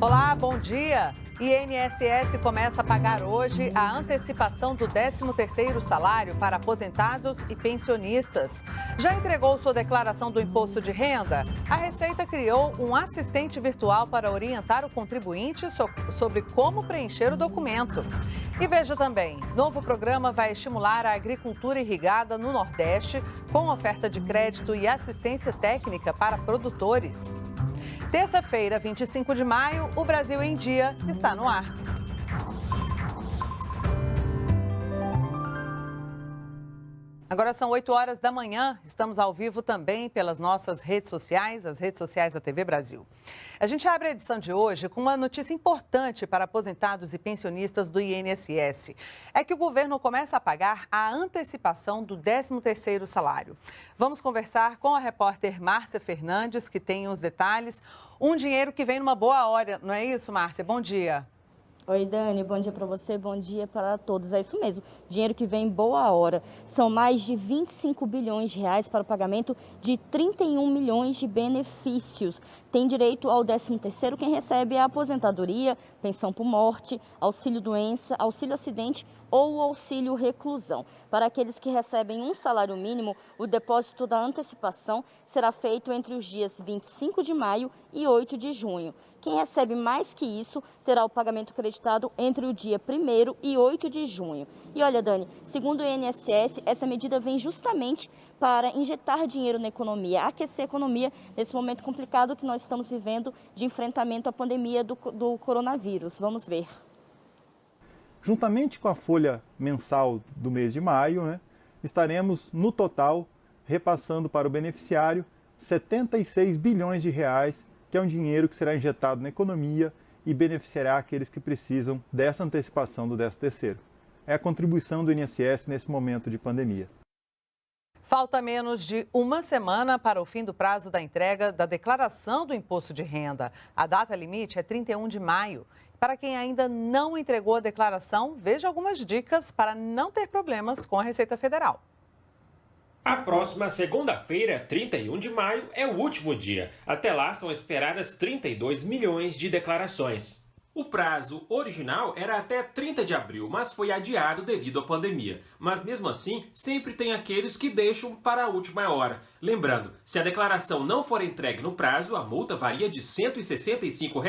Olá, bom dia. INSS começa a pagar hoje a antecipação do 13º salário para aposentados e pensionistas. Já entregou sua declaração do imposto de renda? A Receita criou um assistente virtual para orientar o contribuinte sobre como preencher o documento. E veja também, novo programa vai estimular a agricultura irrigada no Nordeste com oferta de crédito e assistência técnica para produtores. Terça-feira, 25 de maio, o Brasil em Dia está no ar. Agora são 8 horas da manhã, estamos ao vivo também pelas nossas redes sociais, as redes sociais da TV Brasil. A gente abre a edição de hoje com uma notícia importante para aposentados e pensionistas do INSS. É que o governo começa a pagar a antecipação do 13º salário. Vamos conversar com a repórter Márcia Fernandes, que tem os detalhes. Um dinheiro que vem numa boa hora, não é isso, Márcia? Bom dia. Oi, Dani, bom dia para você, bom dia para todos. É isso mesmo, dinheiro que vem em boa hora. São mais de 25 bilhões de reais para o pagamento de 31 milhões de benefícios. Tem direito ao 13º quem recebe a aposentadoria, pensão por morte, auxílio-doença, auxílio-acidente ou auxílio reclusão. Para aqueles que recebem um salário mínimo, o depósito da antecipação será feito entre os dias 25 de maio e 8 de junho. Quem recebe mais que isso terá o pagamento creditado entre o dia 1º e 8 de junho. E olha, Dani, segundo o INSS, essa medida vem justamente para injetar dinheiro na economia, aquecer a economia nesse momento complicado que nós estamos vivendo de enfrentamento à pandemia do coronavírus. Vamos ver. Juntamente com a folha mensal do mês de maio, estaremos, no total, repassando para o beneficiário 76 bilhões de reais, que é um dinheiro que será injetado na economia e beneficiará aqueles que precisam dessa antecipação do 13º. É a contribuição do INSS nesse momento de pandemia. Falta menos de uma semana para o fim do prazo da entrega da declaração do imposto de renda. A data limite é 31 de maio. Para quem ainda não entregou a declaração, veja algumas dicas para não ter problemas com a Receita Federal. A próxima segunda-feira, 31 de maio, é o último dia. Até lá são esperadas 32 milhões de declarações. O prazo original era até 30 de abril, mas foi adiado devido à pandemia. Mas mesmo assim, sempre tem aqueles que deixam para a última hora. Lembrando, se a declaração não for entregue no prazo, a multa varia de R$ 165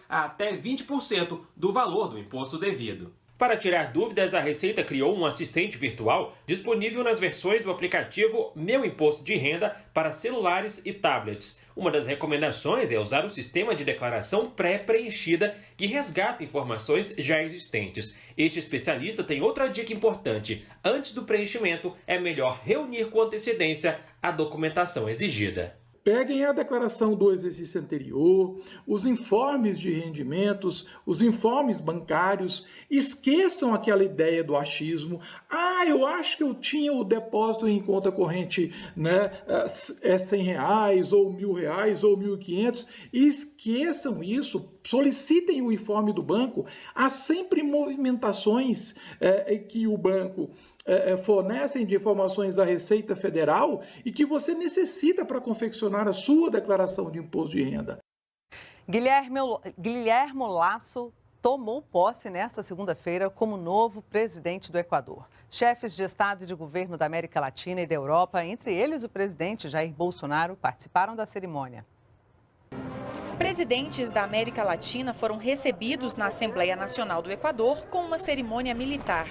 a até 20% do valor do imposto devido. Para tirar dúvidas, a Receita criou um assistente virtual disponível nas versões do aplicativo Meu Imposto de Renda para celulares e tablets. Uma das recomendações é usar o sistema de declaração pré-preenchida que resgata informações já existentes. Este especialista tem outra dica importante. Antes do preenchimento, é melhor reunir com antecedência a documentação exigida. Peguem a declaração do exercício anterior, os informes de rendimentos, os informes bancários, esqueçam aquela ideia do achismo. Eu acho que eu tinha o depósito em conta corrente, é R$100, ou R$1.000, ou R$1.500. Esqueçam isso, solicitem o informe do banco. Há sempre movimentações que o banco fornecem de informações à Receita Federal e que você necessita para confeccionar a sua declaração de imposto de renda. Guilherme Lasso tomou posse nesta segunda-feira como novo presidente do Equador. Chefes de Estado e de Governo da América Latina e da Europa, entre eles o presidente Jair Bolsonaro, participaram da cerimônia. Presidentes da América Latina foram recebidos na Assembleia Nacional do Equador com uma cerimônia militar.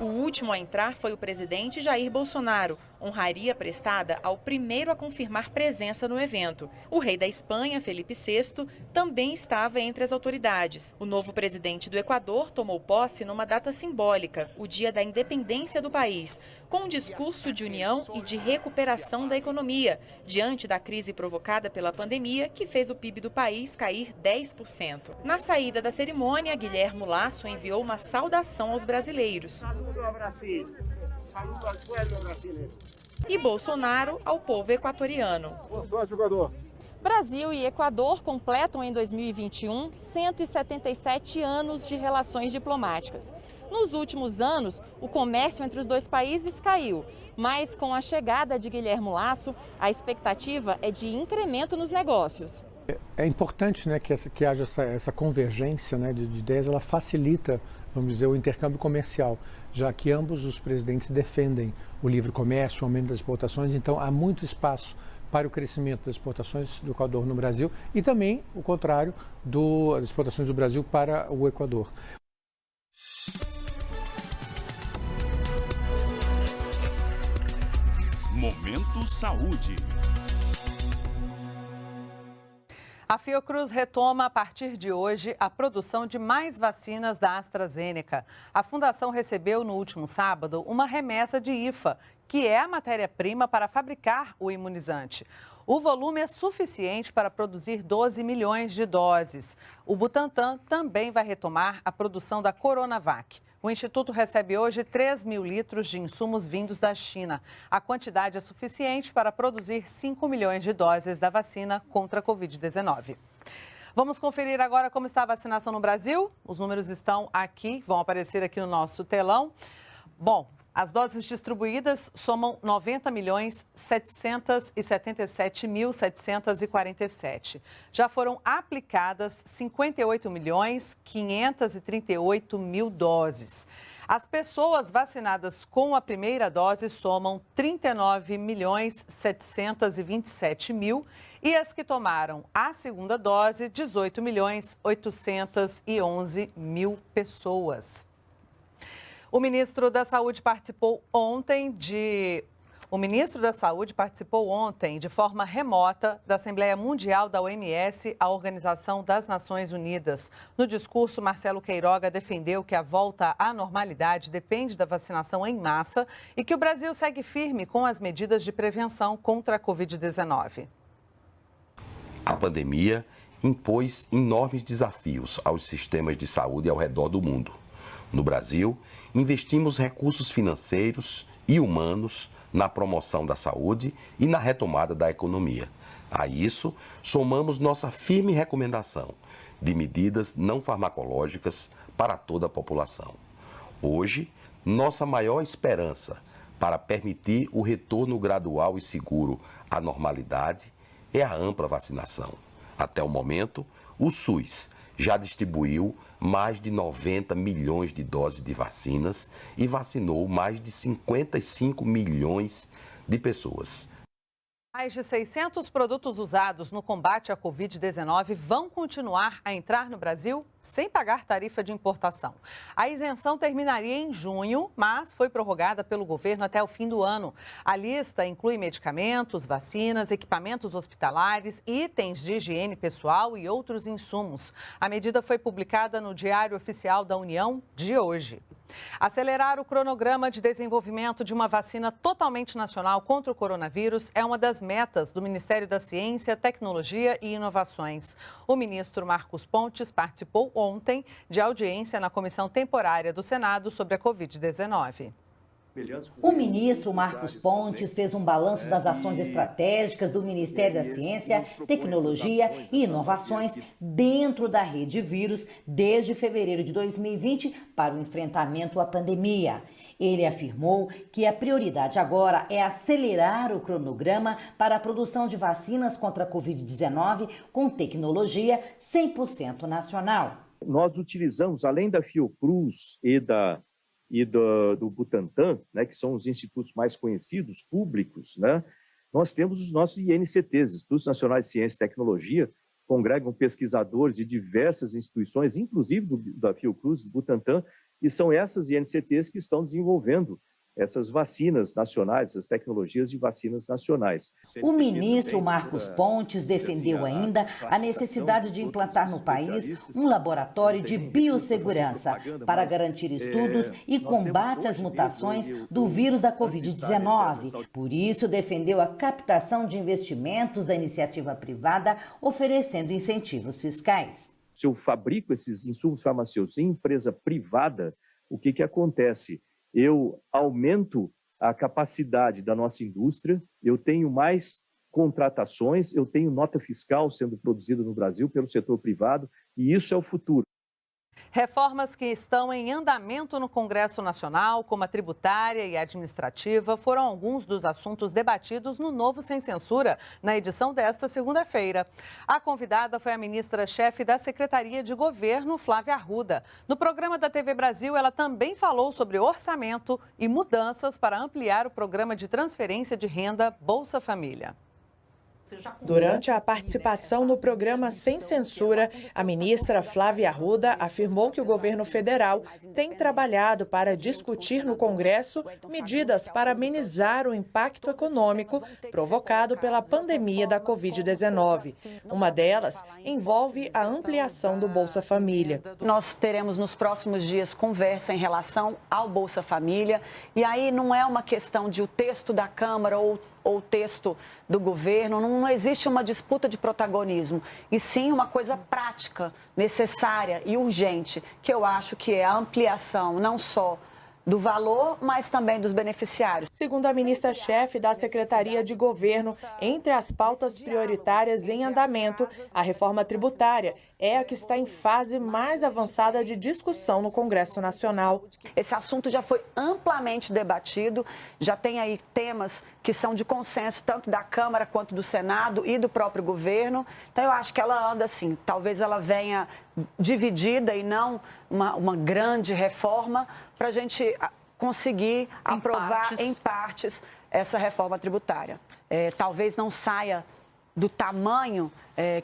O último a entrar foi o presidente Jair Bolsonaro, honraria prestada ao primeiro a confirmar presença no evento. O rei da Espanha, Felipe VI, também estava entre as autoridades. O novo presidente do Equador tomou posse numa data simbólica, o dia da independência do país, com um discurso de união e de recuperação da economia, diante da crise provocada pela pandemia, que fez o PIB do país cair 10%. Na saída da cerimônia, Guilherme Lasso enviou uma saudação aos brasileiros. E Bolsonaro ao povo equatoriano. Boa sorte, jogador. Brasil e Equador completam em 2021 177 anos de relações diplomáticas. Nos últimos anos, o comércio entre os dois países caiu, mas com a chegada de Guilherme Lasso, a expectativa é de incremento nos negócios. É importante, né, que haja essa convergência, né, de ideias, ela facilita, vamos dizer, o intercâmbio comercial, já que ambos os presidentes defendem o livre comércio, o aumento das exportações, então há muito espaço para o crescimento das exportações do Equador no Brasil e também o contrário das exportações do Brasil para o Equador. Momento Saúde. A Fiocruz retoma a partir de hoje a produção de mais vacinas da AstraZeneca. A fundação recebeu no último sábado uma remessa de IFA, que é a matéria-prima para fabricar o imunizante. O volume é suficiente para produzir 12 milhões de doses. O Butantan também vai retomar a produção da Coronavac. O Instituto recebe hoje 3 mil litros de insumos vindos da China. A quantidade é suficiente para produzir 5 milhões de doses da vacina contra a Covid-19. Vamos conferir agora como está a vacinação no Brasil. Os números estão aqui, vão aparecer aqui no nosso telão. Bom, as doses distribuídas somam 90.777.747. Já foram aplicadas 58.538.000 doses. As pessoas vacinadas com a primeira dose somam 39.727.000 e as que tomaram a segunda dose, 18.811.000 pessoas. O ministro da Saúde participou ontem de forma remota da Assembleia Mundial da OMS, a Organização das Nações Unidas. No discurso, Marcelo Queiroga defendeu que a volta à normalidade depende da vacinação em massa e que o Brasil segue firme com as medidas de prevenção contra a Covid-19. A pandemia impôs enormes desafios aos sistemas de saúde ao redor do mundo. No Brasil, investimos recursos financeiros e humanos na promoção da saúde e na retomada da economia. A isso, somamos nossa firme recomendação de medidas não farmacológicas para toda a população. Hoje, nossa maior esperança para permitir o retorno gradual e seguro à normalidade é a ampla vacinação. Até o momento, o SUS já distribuiu mais de 90 milhões de doses de vacinas e vacinou mais de 55 milhões de pessoas. Mais de 600 produtos usados no combate à Covid-19 vão continuar a entrar no Brasil sem pagar tarifa de importação. A isenção terminaria em junho, mas foi prorrogada pelo governo até o fim do ano. A lista inclui medicamentos, vacinas, equipamentos hospitalares, itens de higiene pessoal e outros insumos. A medida foi publicada no Diário Oficial da União de hoje. Acelerar o cronograma de desenvolvimento de uma vacina totalmente nacional contra o coronavírus é uma das metas do Ministério da Ciência, Tecnologia e Inovações. O ministro Marcos Pontes participou ontem de audiência na Comissão Temporária do Senado sobre a Covid-19. O ministro Marcos Pontes fez um balanço das ações estratégicas do Ministério da Ciência, Tecnologia e Inovações dentro da rede vírus desde fevereiro de 2020 para o enfrentamento à pandemia. Ele afirmou que a prioridade agora é acelerar o cronograma para a produção de vacinas contra a Covid-19 com tecnologia 100% nacional. Nós utilizamos, além da Fiocruz e do Butantan, né, que são os institutos mais conhecidos, públicos, né, nós temos os nossos INCTs, Institutos Nacionais de Ciência e Tecnologia, congregam pesquisadores de diversas instituições, inclusive da Fiocruz, do Butantan, e são essas INCTs que estão desenvolvendo essas vacinas nacionais, essas tecnologias de vacinas nacionais. O ministro Marcos Pontes defendeu ainda a necessidade de implantar no país um laboratório de biossegurança para garantir estudos e combate às mutações do vírus da Covid-19. Por isso, defendeu a captação de investimentos da iniciativa privada, oferecendo incentivos fiscais. Se eu fabrico esses insumos farmacêuticos em empresa privada, o que acontece? Eu aumento a capacidade da nossa indústria, eu tenho mais contratações, eu tenho nota fiscal sendo produzida no Brasil pelo setor privado, e isso é o futuro. Reformas que estão em andamento no Congresso Nacional, como a tributária e a administrativa, foram alguns dos assuntos debatidos no Novo Sem Censura, na edição desta segunda-feira. A convidada foi a ministra-chefe da Secretaria de Governo, Flávia Arruda. No programa da TV Brasil, ela também falou sobre orçamento e mudanças para ampliar o programa de transferência de renda Bolsa Família. Durante a participação no programa Sem Censura, a ministra Flávia Arruda afirmou que o governo federal tem trabalhado para discutir no Congresso medidas para amenizar o impacto econômico provocado pela pandemia da Covid-19. Uma delas envolve a ampliação do Bolsa Família. Nós teremos nos próximos dias conversa em relação ao Bolsa Família, e aí não é uma questão de o texto da Câmara ou o texto do governo, não existe uma disputa de protagonismo, e sim uma coisa prática, necessária e urgente, que eu acho que é a ampliação não só do valor, mas também dos beneficiários. Segundo a ministra-chefe da Secretaria de Governo, entre as pautas prioritárias em andamento, a reforma tributária é a que está em fase mais avançada de discussão no Congresso Nacional. Esse assunto já foi amplamente debatido, já tem aí temas que são de consenso tanto da Câmara quanto do Senado e do próprio governo. Então eu acho que ela anda assim, talvez ela venha dividida e não uma grande reforma, para a gente conseguir aprovar em partes essa reforma tributária. Talvez não saia do tamanho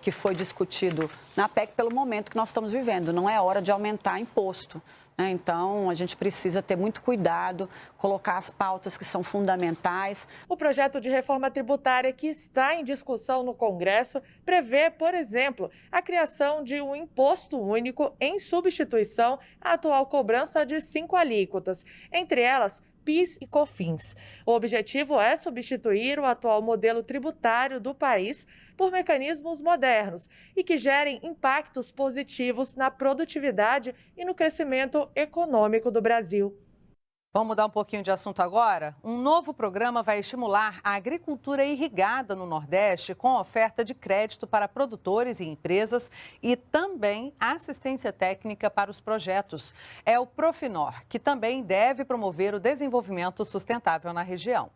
que foi discutido na PEC pelo momento que nós estamos vivendo. Não é hora de aumentar imposto, né? Então, a gente precisa ter muito cuidado, colocar as pautas que são fundamentais. O projeto de reforma tributária que está em discussão no Congresso prevê, por exemplo, a criação de um imposto único em substituição à atual cobrança de 5 alíquotas, entre elas PIS e COFINS. O objetivo é substituir o atual modelo tributário do país por mecanismos modernos e que gerem impactos positivos na produtividade e no crescimento econômico do Brasil. Vamos mudar um pouquinho de assunto agora? Um novo programa vai estimular a agricultura irrigada no Nordeste com oferta de crédito para produtores e empresas e também assistência técnica para os projetos. É o Profinor, que também deve promover o desenvolvimento sustentável na região.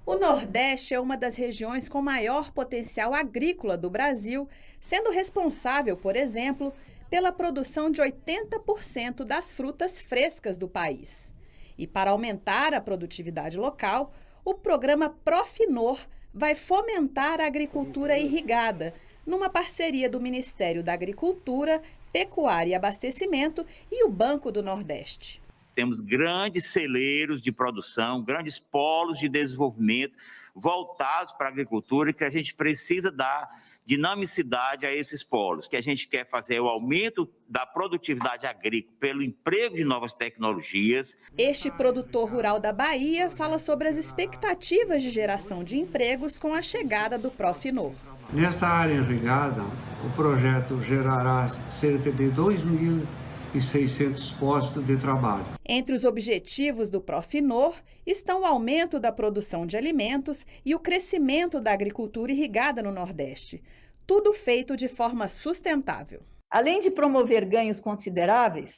O Nordeste é uma das regiões com maior potencial agrícola do Brasil, sendo responsável, por exemplo, pela produção de 80% das frutas frescas do país. E para aumentar a produtividade local, o programa Profinor vai fomentar a agricultura irrigada, numa parceria do Ministério da Agricultura, Pecuária e Abastecimento e o Banco do Nordeste. Temos grandes celeiros de produção, grandes polos de desenvolvimento voltados para a agricultura, que a gente precisa dar dinamicidade a esses polos, que a gente quer fazer o aumento da produtividade agrícola pelo emprego de novas tecnologias. Este produtor rural da Bahia fala sobre as expectativas de geração de empregos com a chegada do Profinor. Nesta área irrigada, o projeto gerará cerca de 2.600 postos de trabalho. Entre os objetivos do Profinor estão o aumento da produção de alimentos e o crescimento da agricultura irrigada no Nordeste. Tudo feito de forma sustentável. Além de promover ganhos consideráveis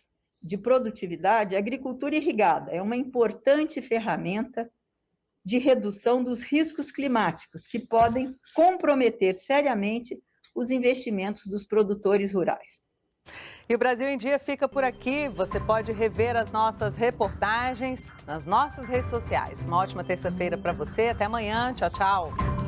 de produtividade, a agricultura irrigada é uma importante ferramenta de redução dos riscos climáticos que podem comprometer seriamente os investimentos dos produtores rurais. E o Brasil em Dia fica por aqui. Você pode rever as nossas reportagens nas nossas redes sociais. Uma ótima terça-feira para você. Até amanhã. Tchau, tchau.